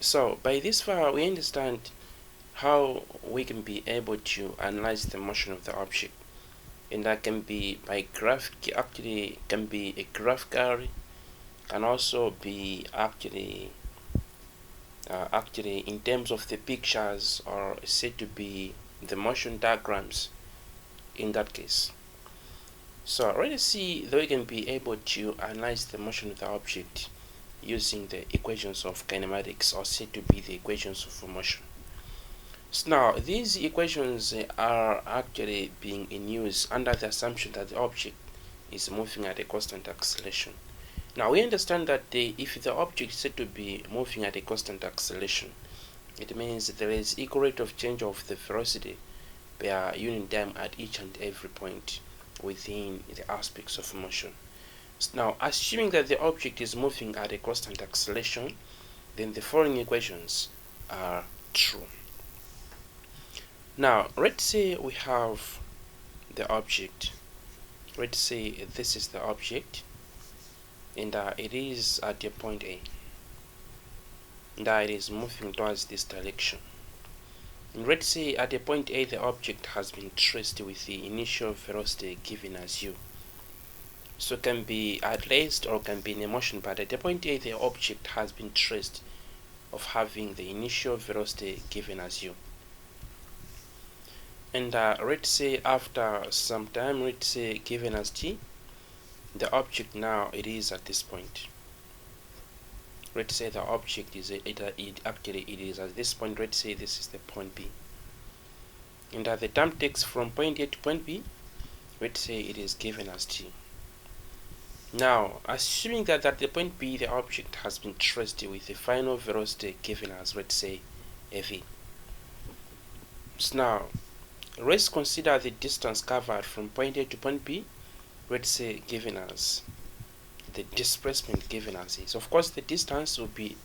So by this far we understand how we can be able to analyze the motion of the object, and that can be by graphic, actually can be a graphical, can also be actually in terms of the pictures, or said to be the motion diagrams in that case. So already see that we can be able to analyze the motion of the object using the equations of kinematics, or said to be the equations of motion. So now these equations are actually being in use under the assumption that the object is moving at a constant acceleration. Now we understand that if the object is said to be moving at a constant acceleration, it means there is equal rate of change of the velocity per unit time at each and every point within the aspects of motion. So now, assuming that the object is moving at a constant acceleration, then the following equations are true. Now, let's say we have the object. Let's say this is the object, and it is at a point A, and it is moving towards this direction. And let's say at a point A, the object has been traced with the initial velocity given as u. So it can be at rest or can be in a motion, but at a point A, the object has been traced of having the initial velocity given as u. And let's say after some time, let's say given as t, the object now it is at this point. Let's say the object is actually it is at this point. Let's say this is the point B, and the time takes from point A to point B. Let's say it is given as t. Now, assuming that at the point B the object has been traced with the final velocity given as, let's say, v. So now let's consider the distance covered from point A to point B, let's say given as the displacement given as is. Of course, the distance will be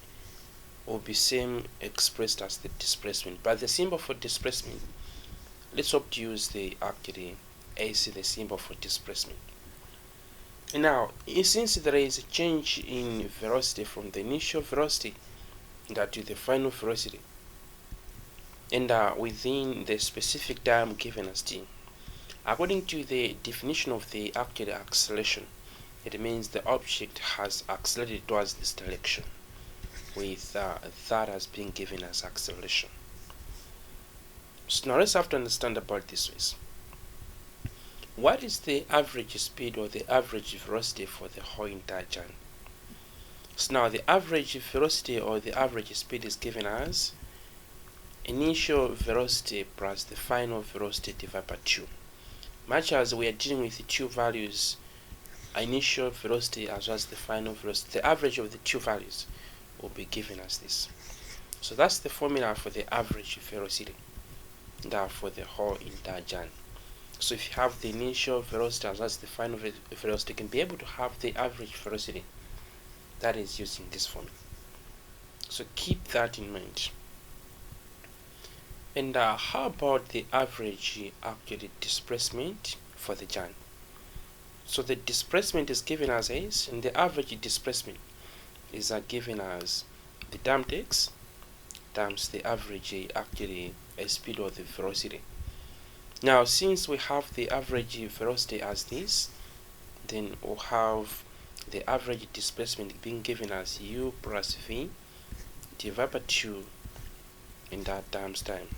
same expressed as the displacement, but the symbol for displacement, let's opt to use the actually AC, the symbol for displacement. And now, since there is a change in velocity from the initial velocity to the final velocity, and within the specific time given as t, according to the definition of the actual acceleration, it means the object has accelerated towards this direction, with that as being given as acceleration. So now let's have to understand about this ways. What is the average speed or the average velocity for the whole entire journey? So now the average velocity or the average speed is given as initial velocity plus the final velocity divided by 2. Much as we are dealing with the two values, initial velocity as well as the final velocity, the average of the two values will be given as this. So that's the formula for the average velocity for the whole entire journey. So if you have the initial velocity as well as the final velocity, you can be able to have the average velocity that is using this formula. So keep that in mind. And how about the average actually displacement for the journey? So the displacement is given as s, and the average displacement is given as the time takes times the average actually speed or the velocity. Now, since we have the average velocity as this, then we'll have the average displacement being given as u plus v divided by 2 in that times time.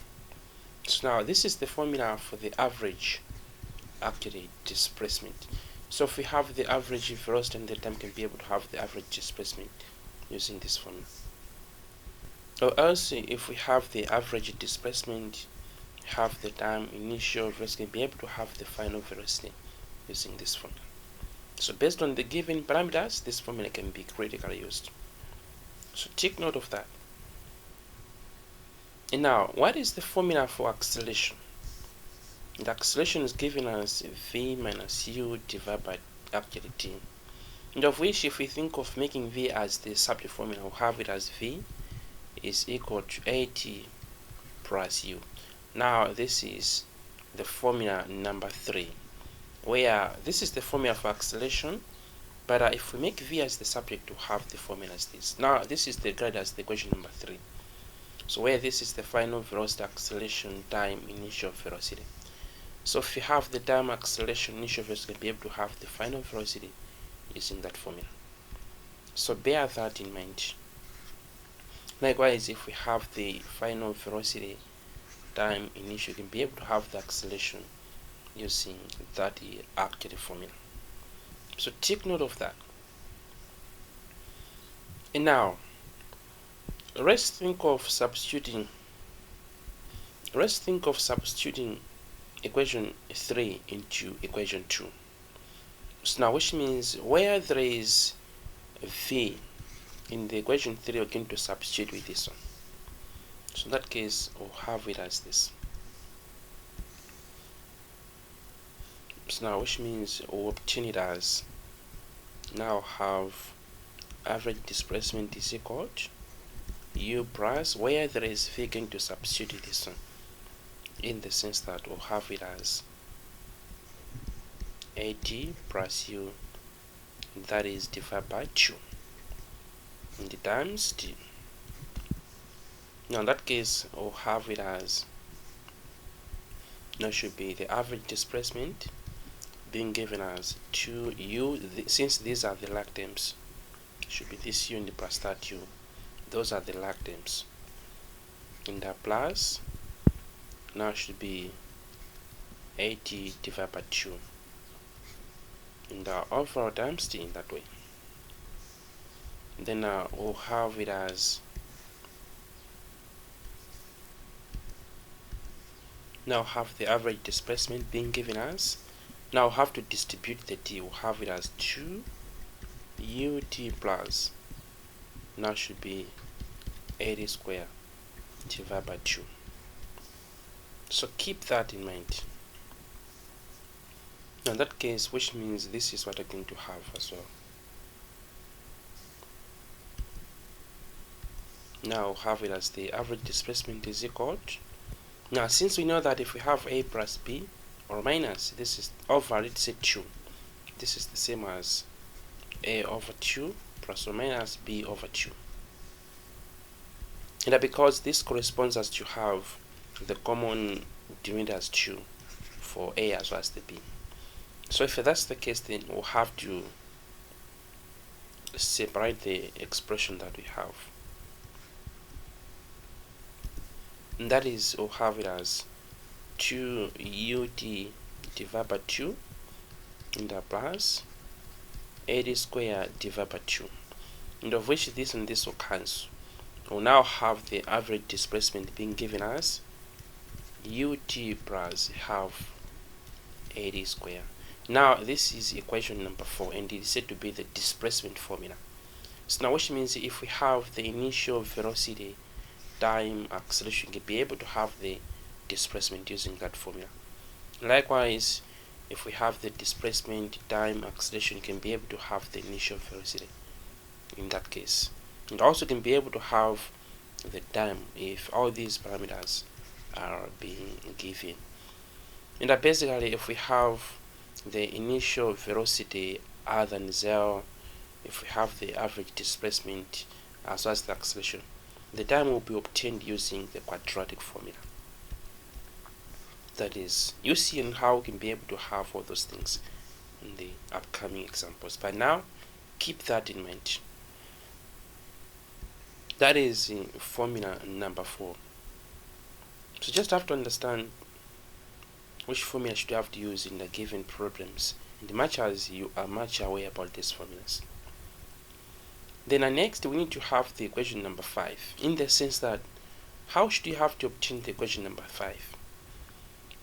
So now this is the formula for the average actually displacement. So if we have the average velocity, and the time can be able to have the average displacement using this formula. Or else if we have the average displacement, have the time initial velocity, be able to have the final velocity using this formula. So based on the given parameters, this formula can be critically used. So take note of that. And now, what is the formula for acceleration? The acceleration is given as v minus u divided by actually t. And of which, if we think of making v as the subject formula, we'll have it as v is equal to at plus u. Now this is the formula number 3, where this is the formula for acceleration, But if we make v as the subject, we'll have the formula as this. Now this is the regarded as the equation number 3. So where this is the final velocity, acceleration, time, initial velocity. So if you have the time, acceleration, initial velocity, you'll be able to have the final velocity using that formula. So bear that in mind. Likewise, if we have the final velocity, time, initial, you can be able to have the acceleration using that actual formula. So take note of that. And now let's think of substituting equation 3 into equation 2. So now, which means where there is v in the equation 3, we're going to substitute with this one. So in that case, we'll have it as this. So now, which means we'll obtain it as, now have average displacement is equal to u plus, where there is v, going to substitute this one, in the sense that we'll have it as at plus u, that is divided by 2, and the times t. Now in that case, we'll have it as, now should be the average displacement being given as 2u, since these are the lag terms, should be this u and the plus that u, those are the lag terms, and the plus now should be 80 divided by 2, and the overall times t in that way. Then we'll have it as, now have the average displacement being given as, now have to distribute the t, we'll have it as 2 ut plus, now should be 80 square divided by 2. So keep that in mind. Now in that case, which means this is what I'm going to have as well. Now have it as the average displacement is equal to, now since we know that if we have a plus b or minus, this is over, let's say 2, this is the same as a over 2 plus or minus b over 2. And because this corresponds as to have the common denominator as 2 for a as well as the b. So if that's the case, then we'll have to separate the expression that we have. And that is, we'll have it as 2 ut divided by 2 and the plus 80 squared divided by 2, and of which this and this will cancel. We'll now have the average displacement being given as ut plus half 80 squared. Now this is equation number 4, and it is said to be the displacement formula. So now, which means if we have the initial velocity, time, acceleration, you can be able to have the displacement using that formula. Likewise, if we have the displacement, time, acceleration, you can be able to have the initial velocity in that case. And also can be able to have the time if all these parameters are being given. And basically, if we have the initial velocity other than 0, if we have the average displacement as well as the acceleration, the time will be obtained using the quadratic formula. That is, you see and how we can be able to have all those things in the upcoming examples. But now, keep that in mind. That is formula number 4. So just have to understand which formula should you have to use in the given problems, and much as you are much aware about these formulas. Then next, we need to have the equation number 5, in the sense that how should you have to obtain the equation number 5?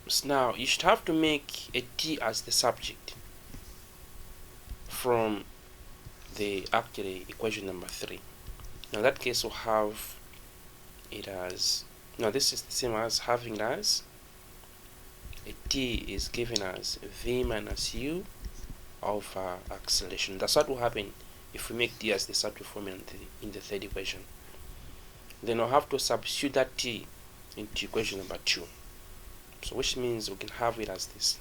So now you should have to make a t as the subject from the actually equation number 3. Now in that case, we'll have it as, now this is the same as having it as a t is given as v minus u over acceleration. That's what will happen if we make t as the subject formula in the third equation. Then we'll have to substitute that t into equation number 2. So which means we can have it as this.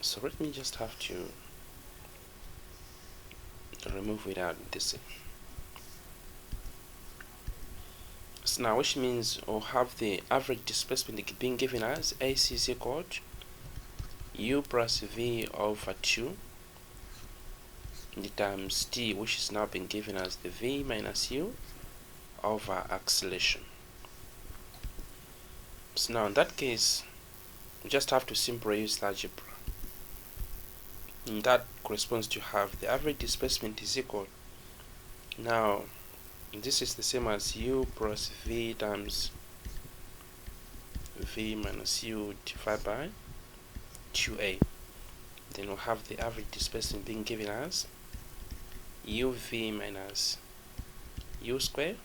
So let me just have to remove without this. So now, which means we'll have the average displacement being given as AC is equal to U plus V over 2 the times T, which is now being given as the V minus U over acceleration. So now in that case, you just have to simply use algebra. And that corresponds to have the average displacement is equal. Now, this is the same as U plus V times V minus U divided by 2A. Then we'll have the average displacement being given as UV minus U square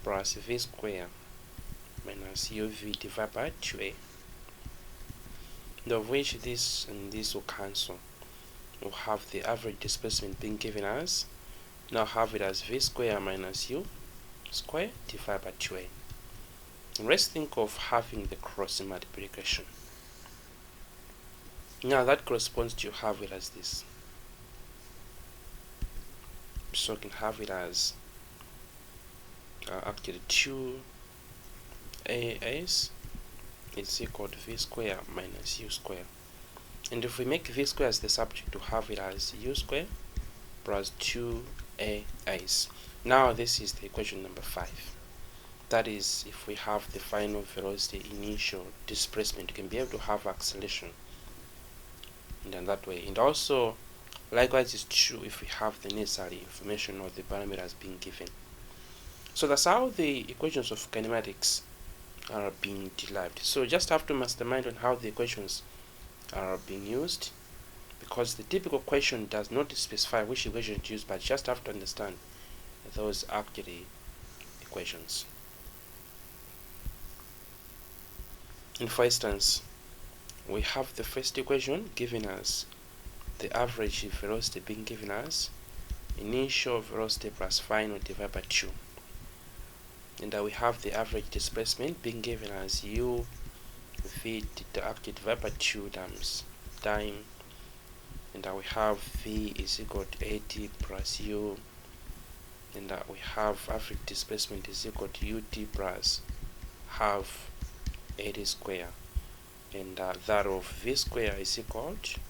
plus V square minus UV divided by 2A. Of which this and this will cancel. We'll have the average displacement being given as, now have it as V square minus U square divided by 2A. Let's think of having the cross multiplication. Now that corresponds to have it as this. So we can have it as actually 2AS is equal to V square minus U square. And if we make V square as the subject, to have it as U square plus 2AS. Now this is the equation number 5. That is, if we have the final velocity initial displacement, you can be able to have acceleration. And then that way. And also, likewise is true if we have the necessary information or the parameters being given. So that's how the equations of kinematics are being derived. So just have to mastermind on how the equations are being used, because the typical question does not specify which equation to use, but just have to understand those actually equations. And for instance, we have the first equation giving us the average velocity being given as initial velocity plus final divided by 2. And we have the average displacement being given as U V divided by 2 times time. And we have V is equal to AT plus U. And we have average displacement is equal to UT plus half AT square. And that of V square is equal to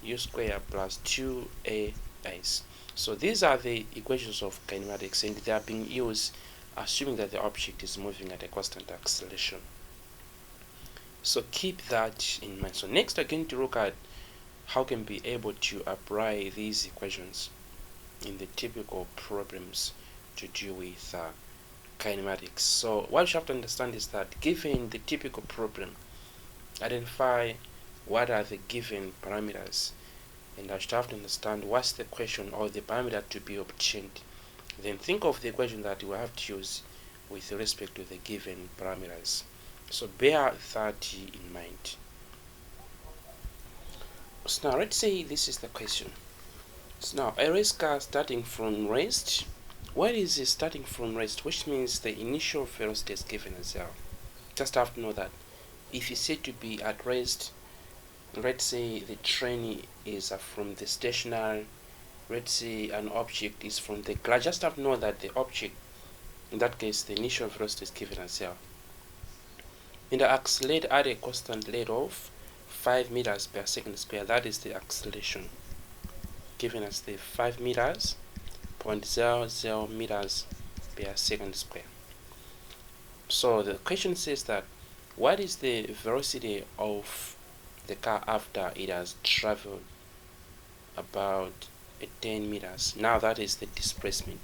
U square plus 2AS. So these are the equations of kinematics, and they are being used assuming that the object is moving at a constant acceleration. So keep that in mind. So next we're going to look at how can be able to apply these equations in the typical problems to do with kinematics. So what you have to understand is that given the typical problem, identify what are the given parameters, and I should have to understand what's the question or the parameter to be obtained. Then think of the equation that you have to use with respect to the given parameters. So bear that in mind. So now let's say this is the question. So now a race car starting from rest. What is starting from rest? Which means the initial velocity is given as well. Just have to know that if you say to be at rest, let's say the train is from the stationary, let's say an object is from the glass, just have to know that the object, in that case the initial velocity is given as zero. And the accelerate at a constant rate of 5 meters per second square, that is the acceleration, given as the 5 meters 0.00 meters per second square. So the question says that what is the velocity of the car after it has traveled about 10 meters. Now that is the displacement,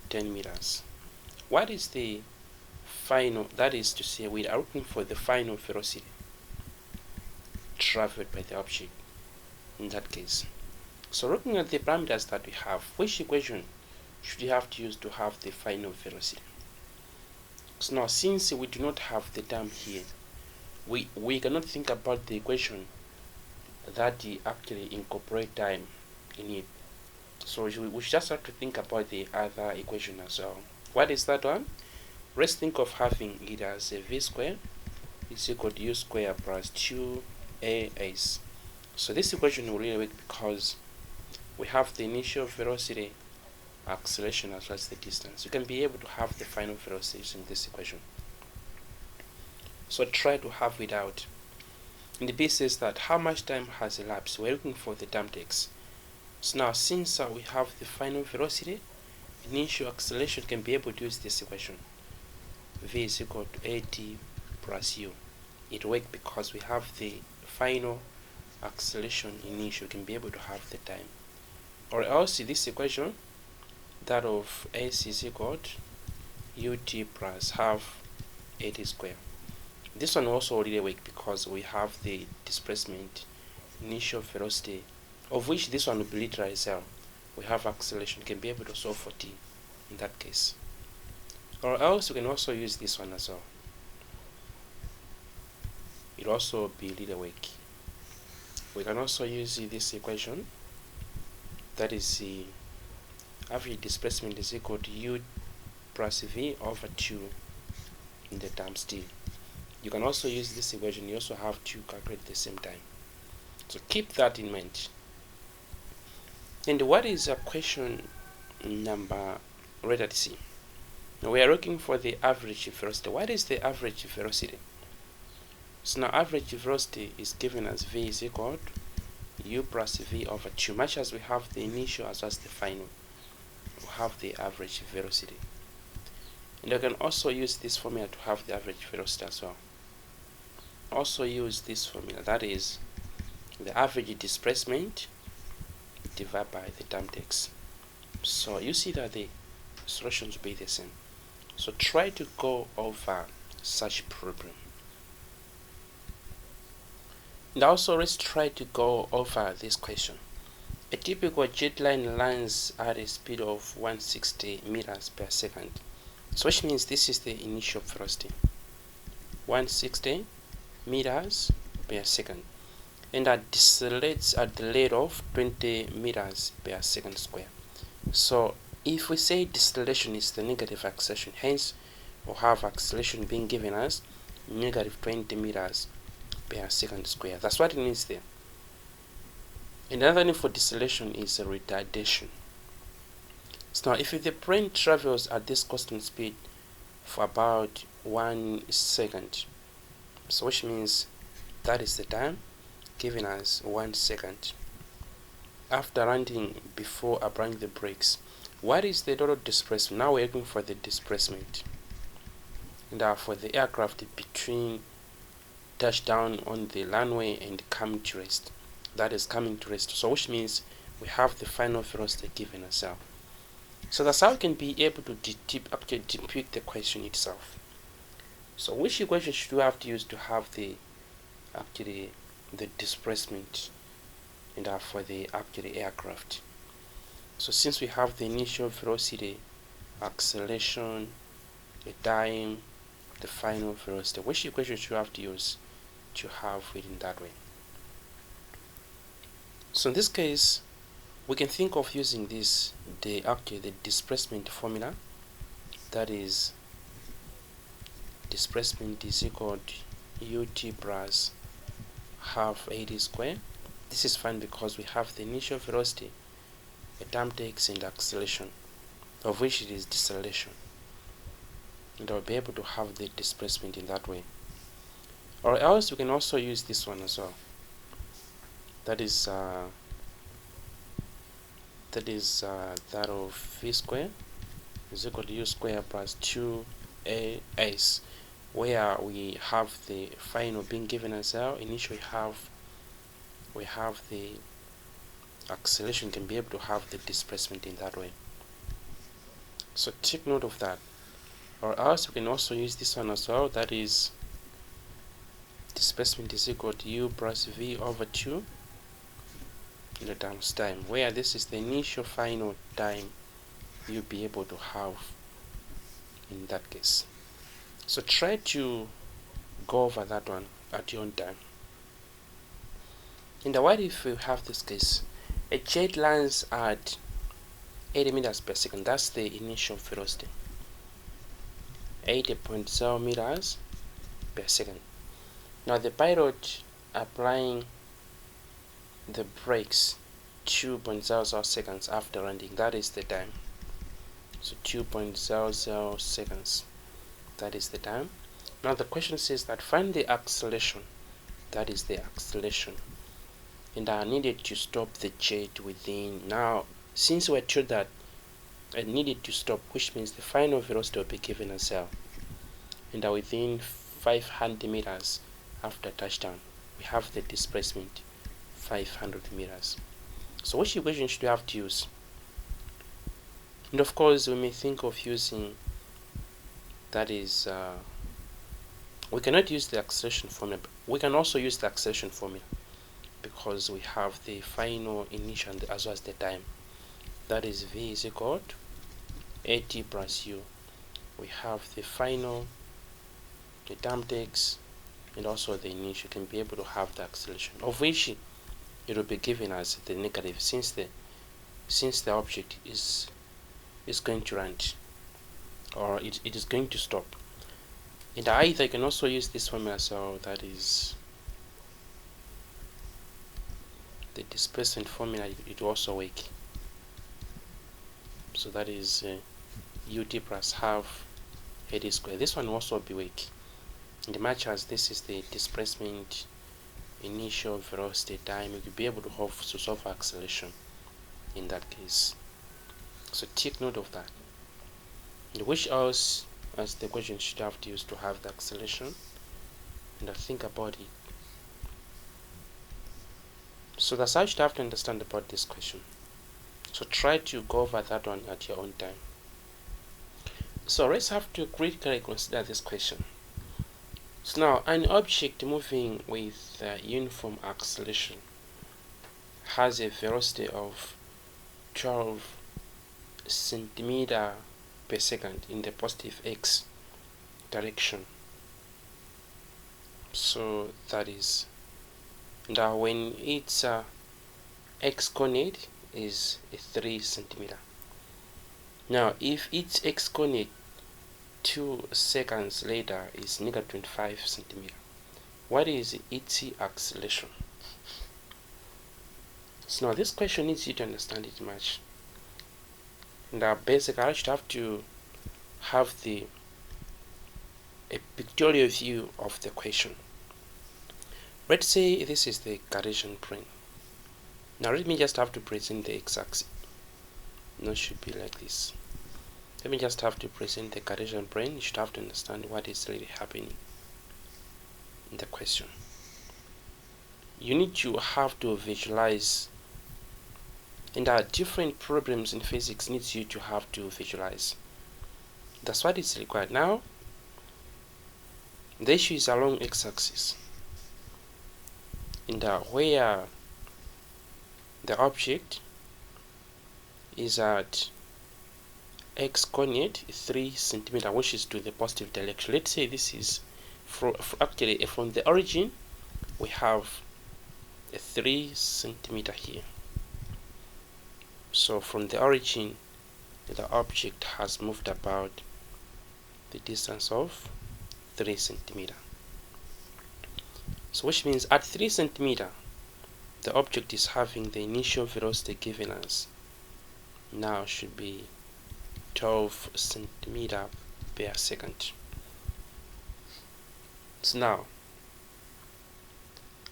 10 meters. What is the final, that is to say we are looking for the final velocity traveled by the object in that case. So looking at the parameters that we have, which equation should you have to use to have the final velocity? So now since we do not have the term here, we cannot think about the equation that actually incorporate time in it. So we should just have to think about the other equation as well. What is that one? Let's think of having it as a v square is equal to u square plus 2 2as. So this equation will really work because we have the initial velocity, acceleration, as well as the distance. You can be able to have the final velocity using this equation. So try to have it out. And the B says that how much time has elapsed. We're looking for the time takes. So now, since we have the final velocity, initial acceleration, can be able to use this equation. V is equal to AT plus U. It works because we have the final acceleration initial. You can be able to have the time. Or else this equation, that of S is equal to UT plus half AT squared. This one also really works because we have the displacement, initial velocity, of which this one will be literally zero. We have acceleration. You can be able to solve for t in that case. Or else you can also use this one as well. It also be really work. We can also use this equation, that is the average displacement is equal to u plus v over 2 in the times t. You can also use this equation. You also have to calculate at the same time. So keep that in mind. And what is question number rated C? Now we are looking for the average velocity. What is the average velocity? So now average velocity is given as v is equal to u plus v over 2. Much as we have the initial as well as the final, we have the average velocity. And you can also use this formula to have the average velocity as well. Also use this formula, that is the average displacement divided by the time takes. So you see that the solutions will be the same. So try to go over such problem. And also let's try to go over this question. A typical jet line lands at a speed of 160 meters per second. So which means this is the initial velocity, 160 meters per second, and that decelerates at the rate of 20 meters per second square. So if we say deceleration is the negative acceleration, hence we'll have acceleration being given as negative 20 meters per second square. That's what it means there. And another name for deceleration is a retardation. So now if the plane travels at this constant speed for about 1 second, so which means that is the time given as 1 second after landing before applying the brakes. What is the total displacement? Now we're looking for the displacement, and for the aircraft between touchdown on the runway and coming to rest. That is coming to rest. So which means we have the final velocity given as well. So that's how we can be able to actually depict the question itself. So which equation should we have to use to have the displacement and for the aircraft? So since we have the initial velocity, acceleration, the time, the final velocity, which equation should we have to use to have it in that way? So in this case, we can think of using this, the displacement formula, that is displacement is equal to ut plus half AD squared. This is fine because we have the initial velocity, the time takes, and acceleration, of which it is deceleration, and I'll be able to have the displacement in that way. Or else we can also use this one as well, that is that of v squared is equal to u squared plus 2as, where we have the final being given as well. Initially we have the acceleration, can be able to have the displacement in that way. So take note of that. Or else we can also use this one as well, that is displacement is equal to u plus v over 2 in the times time, where this is the initial final time you'll be able to have in that case. So try to go over that one at your own time. And what if we have this case? A jet lands at 80 meters per second. That's the initial velocity, 80.0 meters per second. Now the pilot applying the brakes 2.00 seconds after landing. That is the time. So 2.00 seconds, that is the time. Now the question says that find the acceleration, that is the acceleration, and I needed to stop the jet within. Now since we're told that I needed to stop, which means the final velocity will be given as L, and within 500 meters after touchdown we have the displacement 500 meters. So which equation should we have to use? And of course we may think of using, that is we cannot use the acceleration formula. We can also use the acceleration formula because we have the final, initial, as well as the time. That is v is equal to at plus u. We have the final, the time takes, and also the initial. Can be able to have the acceleration, of which it will be given as the negative, since the object is going to land, or it is going to stop. And either you can also use this formula, so that is the displacement formula. It will also work. So that is ut plus half ad square. This one will also be work. And much as this is the displacement, initial, velocity, time, you will be able to solve acceleration in that case. So take note of that. And which else as the equation should have to use to have the acceleration, and think about it. So that's how you should have to understand about this question. So try to go over that one at your own time. So let's have to critically consider this question. So now, an object moving with uniform acceleration has a velocity of 12 centimeter per second in the positive x direction. So that is, now when its x coordinate is 3 centimeter. Now if its x coordinate 2 seconds later is negative 25 centimeter, what is its acceleration? So now this question needs you to understand it much. Now basically I should have to have a pictorial view of the question. Let's say this is the Cartesian plane. Now let me just have to present the x-axis. No, it should be like this. Let me just have to present the Cartesian plane. You should have to understand what is really happening in the question. You need to have to visualize, and there are different problems in physics needs you to have to visualize. That's what is required. Now the issue is along x-axis, and where the object is at x coordinate 3 centimeter, which is to the positive direction. Let's say this is actually from the origin we have a 3 centimeter here. So from the origin the object has moved about the distance of 3 centimeter. So which means at 3 centimeter the object is having the initial velocity given us now should be 12 centimeter per second. So now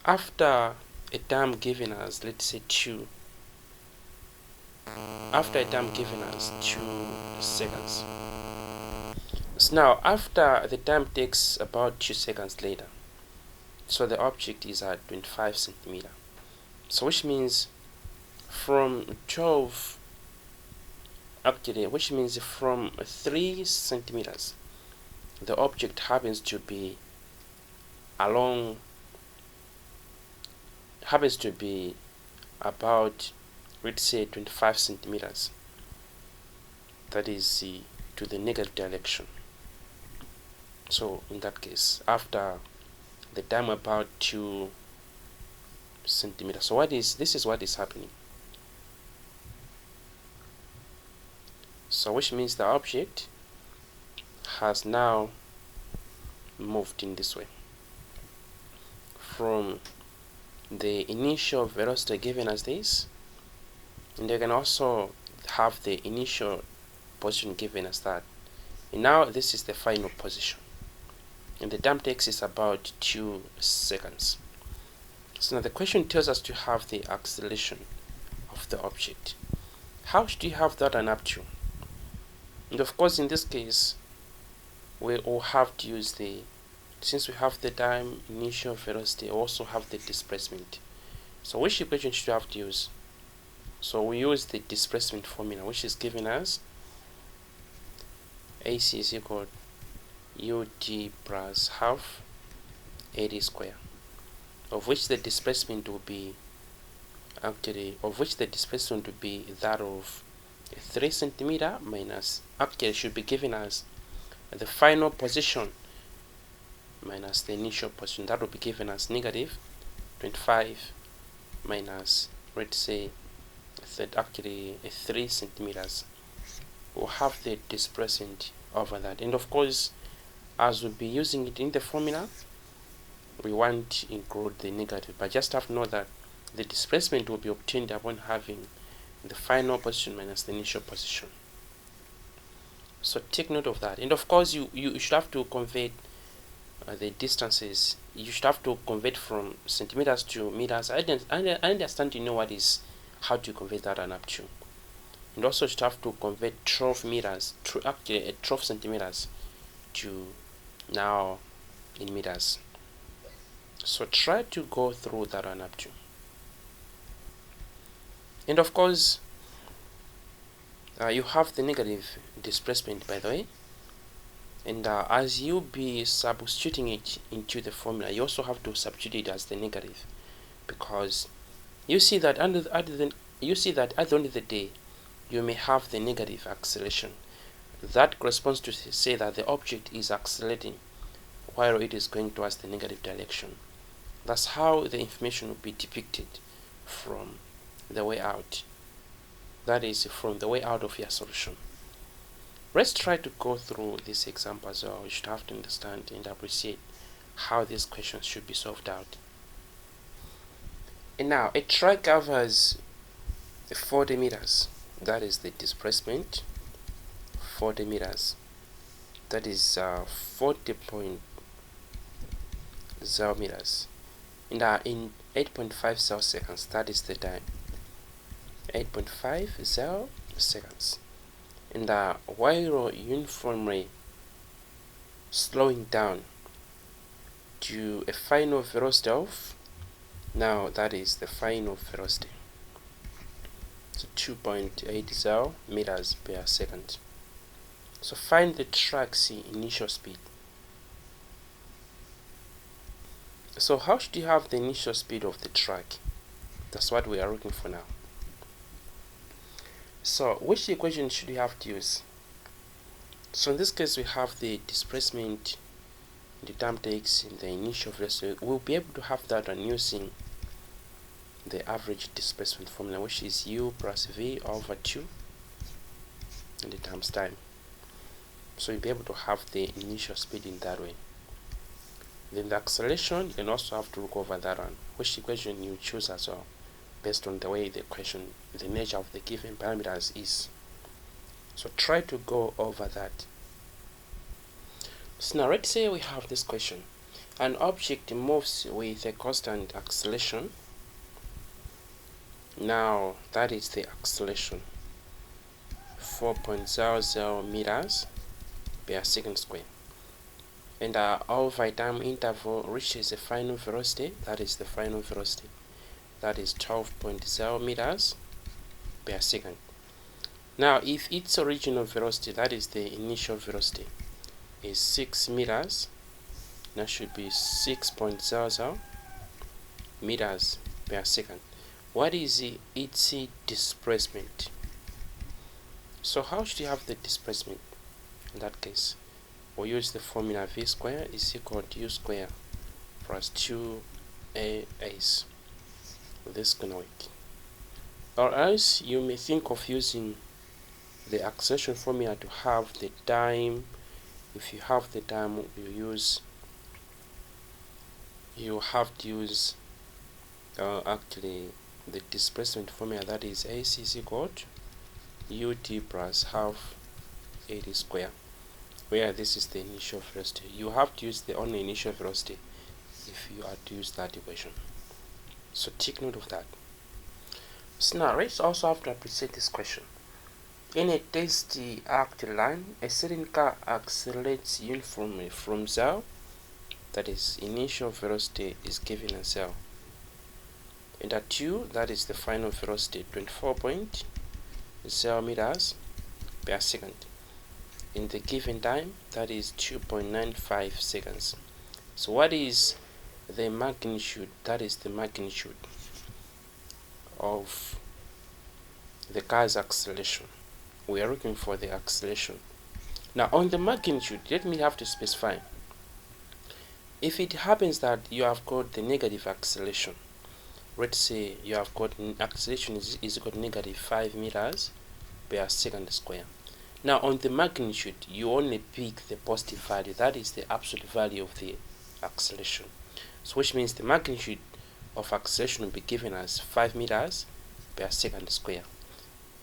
after a time given us, let's say 2, after a time given us 2 seconds. So now after the time takes about 2 seconds later, so the object is at 25 centimeter. So which means from 12, actually which means from 3 centimeters the object happens to be along, happens to be about, let's say 25 centimeters, that is to the negative direction. So in that case, after the time about 2 centimeters, so this is what is happening. So which means the object has now moved in this way from the initial velocity given as this, and you can also have the initial position given as that. And now this is the final position, and the time takes is about 2 seconds. So now the question tells us to have the acceleration of the object. How should you have that an up to? And of course, in this case, we will have to use the, since we have the time, initial velocity, also have the displacement. So which equation should we have to use? So we use the displacement formula, which is given as AC is equal to UT plus half AD square, of which the displacement will be that of 3 centimeter minus, actually should be given as the final position minus the initial position. That will be given as negative 25 minus, let's say, actually 3 centimeters. We'll have the displacement over that. And of course, as we'll be using it in the formula, we want to include the negative, but just have to know that the displacement will be obtained upon having the final position minus the initial position. So take note of that. And of course, you should have to convert the distances. You should have to convert from centimeters to meters. I understand you know what is, how to convert that and up to. And also you should have to convert 12 meters to actually 12 centimeters to now in meters. So try to go through that one up to. And of course, you have the negative displacement, by the way, and as you be substituting it into the formula, you also have to substitute it as the negative, because you see that at the end of the day, you may have the negative acceleration. That corresponds to say that the object is accelerating while it is going towards the negative direction. That's how the information will be depicted from the way out. That is from the way out of your solution. Let's try to go through this example as well. You should have to understand and appreciate how these questions should be solved out. And now a track covers 40 meters. That is the displacement. 40 meters. That is 40.0 meters. And in 8.5 seconds, that is the time. 8.50 seconds. And while uniformly slowing down to a final velocity of, now that is the final velocity, so 2.80 meters per second. So find the track's initial speed. So how should you have the initial speed of the track? That's what we are looking for now. So which equation should we have to use? So in this case, we have the displacement, the time takes, in the initial velocity. We'll be able to have that one using the average displacement formula, which is u plus v over 2 and the times time. So you'll be able to have the initial speed in that way. Then the acceleration, you can also have to look over that one, which equation you choose as well, based on the way the question, the nature of the given parameters is. So try to go over that. So now let's say we have this question. An object moves with a constant acceleration. Now that is the acceleration, 4.00 meters per second square. And over a time interval reaches a final velocity. That is the final velocity. That is 12.0 meters per second. Now if its original velocity, that is the initial velocity, is 6 meters, that should be 6.00 meters per second. What is its displacement? So how should you have the displacement in that case? We'll use the formula v square is equal to u square plus 2as. This is gonna work. Or else you may think of using the acceleration formula to have the time. If you have the time, you have to use actually the displacement formula, that is AC is equal to ut plus half AD square, where this is the initial velocity. You have to use the only initial velocity if you are to use that equation. So take note of that. So now let's also have to appreciate this question. In a test arc line, a certain car accelerates uniformly from 0, that is initial velocity is given as 0, and at u, that is the final velocity, 24.0 meters per second. In the given time, that is 2.95 seconds. So what is the magnitude? That is the magnitude of the car's acceleration. We are looking for the acceleration. Now on the magnitude, let me have to specify. If it happens that you have got the negative acceleration, let's say you have got acceleration is equal to negative 5 meters per second square. Now on the magnitude, you only pick the positive value, that is the absolute value of the acceleration. So which means the magnitude of acceleration will be given as 5 meters per second square,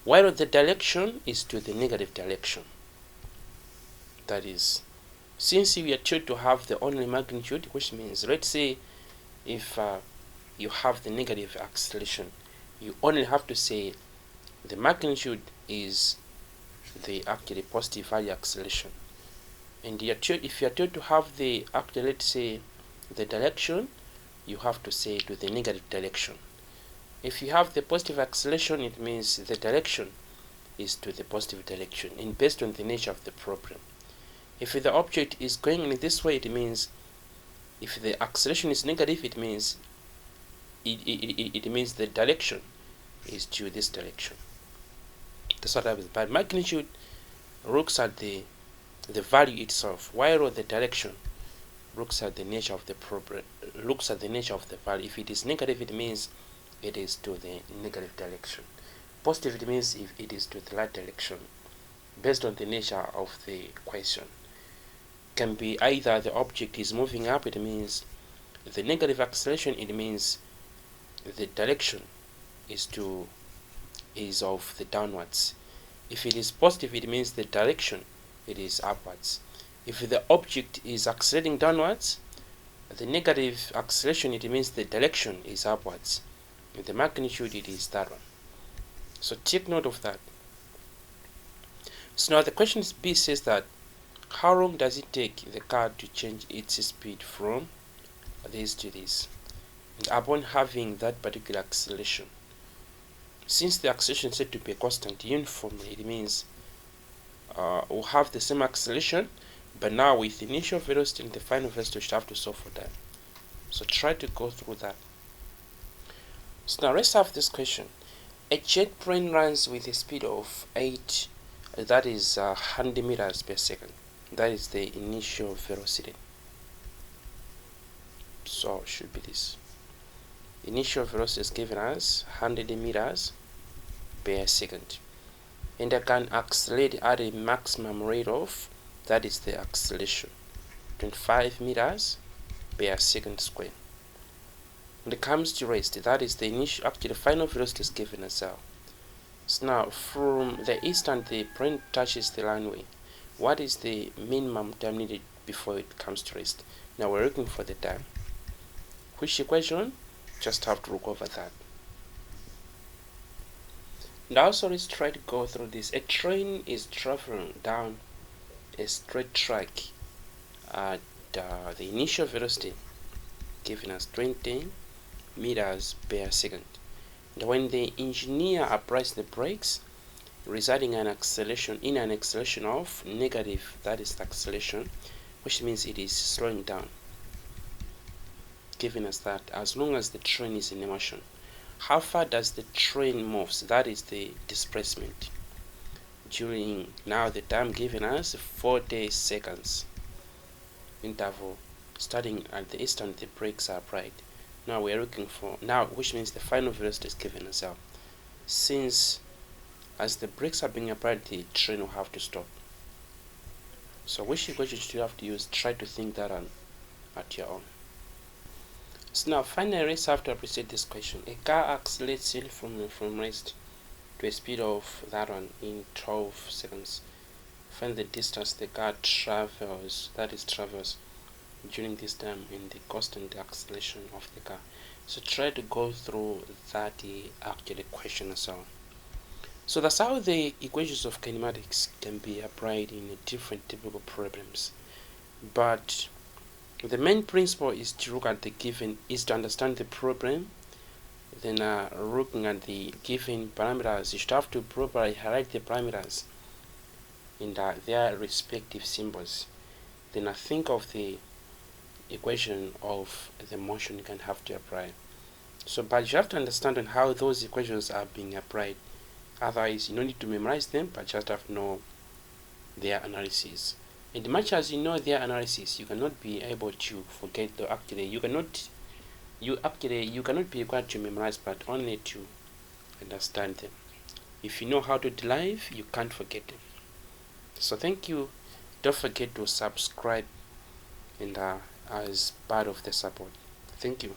while the direction is to the negative direction. That is, since we are told to have the only magnitude, which means, let's say if you have the negative acceleration, you only have to say the magnitude is the actually positive value acceleration, and if you are told to have the actually, let's say, the direction, you have to say to the negative direction. If you have the positive acceleration, it means the direction is to the positive direction, and based on the nature of the problem. If the object is going in this way, it means if the acceleration is negative, it means it means the direction is to this direction. That's what happens. But magnitude looks at the value itself, while the direction looks at the nature of the problem, looks at the nature of the value. If it is negative, it means it is to the negative direction. Positive, it means if it is to the right direction, based on the nature of the question. Can be either the object is moving up, it means the negative acceleration, it means the direction is of the downwards. If it is positive, it means the direction it is upwards. If the object is accelerating downwards, the negative acceleration, it means the direction is upwards. And the magnitude, it is that one. So take note of that. So now the question B says that how long does it take the car to change its speed from this to this, and upon having that particular acceleration? Since the acceleration is said to be constant uniformly, it means we'll have the same acceleration, but now with initial velocity and the final velocity, we should have to solve for that. So try to go through that. So now let's have this question. A jet plane runs with a speed of 8, that is 100 meters per second. That is the initial velocity. So it should be this. Initial velocity is given as 100 meters per second. And I can accelerate at a maximum rate of, that is the acceleration, 25 meters per second square. When it comes to rest, that is the initial, actually the final velocity is given as well. So now from the instant the plane touches the runway, what is the minimum time needed before it comes to rest? Now we're looking for the time. Which equation? Just have to look over that. Now also let's try to go through this. A train is traveling down a straight track at the initial velocity given as 20 meters per second. And when the engineer applies the brakes, resulting in an acceleration of negative, that is the acceleration, which means it is slowing down, giving us that as long as the train is in motion. How far does the train moves? That is the displacement. During now the time given us 40 seconds interval, starting at the instant the brakes are applied. Now we are looking for now, which means the final velocity is given as well. Since as the brakes are being applied, the train will have to stop. So which equation should you have to use? Try to think that on at your own. So now finally let's have to appreciate this question. A car accelerates slowly from rest to a speed of that one in 12 seconds. Find the distance the car travels, travels during this time in the constant acceleration of the car. So try to go through that actually question as well. So that's how the equations of kinematics can be applied in different typical problems. But the main principle is to look at the given, is to understand the problem. Then looking at the given parameters, you should have to properly highlight the parameters in their respective symbols. Then think of the equation of the motion you can have to apply. So, but you have to understand on how those equations are being applied. Otherwise, you don't need to memorize them, but just have to know their analysis. And much as you know their analysis, you cannot be able to forget. Though actually, you cannot be required to memorize, but only to understand them. If you know how to derive, you can't forget them. So thank you. Don't forget to subscribe and as part of the support. Thank you.